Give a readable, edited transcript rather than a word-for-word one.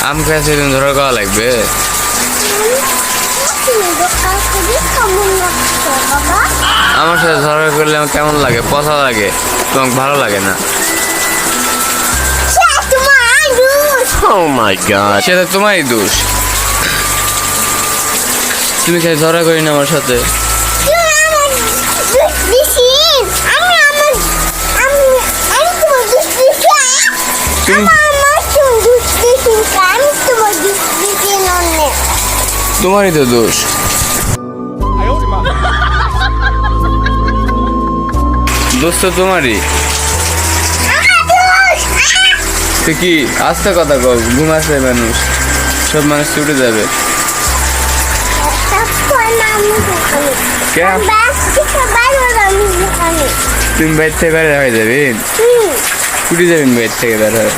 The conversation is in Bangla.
আম খাইছে তুমি ধরা করা লাগবে। আমার সাথে ঝগড়া করলে আমার কেমন লাগে? পচা লাগে, তোমাকে ভালো লাগে না। Oh my god. সেটা তোমারই দোষ। তুমি খাই ঝগড়া করি না আমার সাথে। তোমারই তো দোষ। দোষ তো তোমারই। তুই কি আস্তে কথা কও, ঘুম আসবে মানুষ, সব মানুষ ছুটে যাবে। তুমি বাইর থেকে বের হয়ে যাবেন, ছুটে যাবেন বাইর থেকে বের হয়ে।